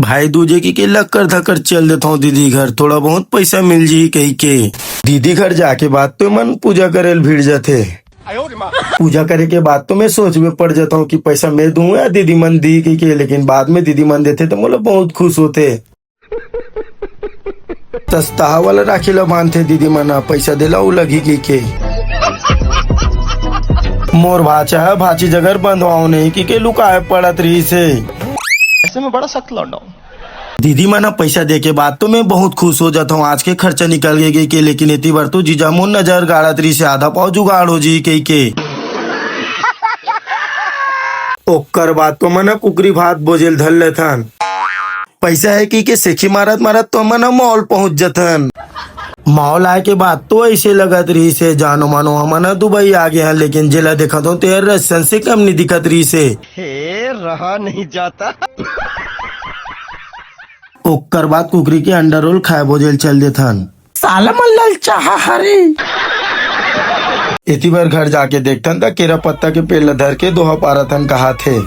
भाई दूजे की लक्कर धक्कर चल देता हूँ दीदी घर, थोड़ा बहुत पैसा मिल जी कही के। दीदी घर जाके बाद तो मन पूजा करे भीड़ जाते। पूजा करे के बाद तो मैं सोच में पड़ जाता हूँ कि पैसा मैं दूं या दीदी मन दी कही के, लेकिन बाद में दीदी मन देते तो मतलब बहुत खुश होते। सस्ता वाला राखी ला बांधते दीदी मना पैसा दिला उ लगी की के। मोर भाचा है भाची जगह बंधवाओ नहीं की लुकाए पड़त रही से। ऐसे में बड़ा सख्त लौंडा हूं। दीदी माना पैसा दे के बाद तो मैं बहुत खुश हो जाता हूँ, आज के खर्चा निकल गए के, लेकिन इतनी बार तो जीजा मोन नजर गाड़ा तरी से आधा पाव जुगाड़ हो जी कही के। ओकर बात तो मना कुकरी भात बोझेल धल लेथन, पैसा है की के सेखी मारत मारत तो मना मॉल पहुँच जथन। मॉल आए के बाद तो ऐसे लगत रही से जानो मानो हमना दुबई आ गया, लेकिन जिला देखा तो तेरे रसन से कम नहीं दिखत रही से। हे रहा नहीं जाता। ओकर बाद कुकरी के अंडा रोल खाए बोझेल चल देथन। साला मल्लल चाहा हरे। इतनी बार घर जाके देखथन था केरा पत्ता के पेड़ धर के दोहा पारथन कहा थे।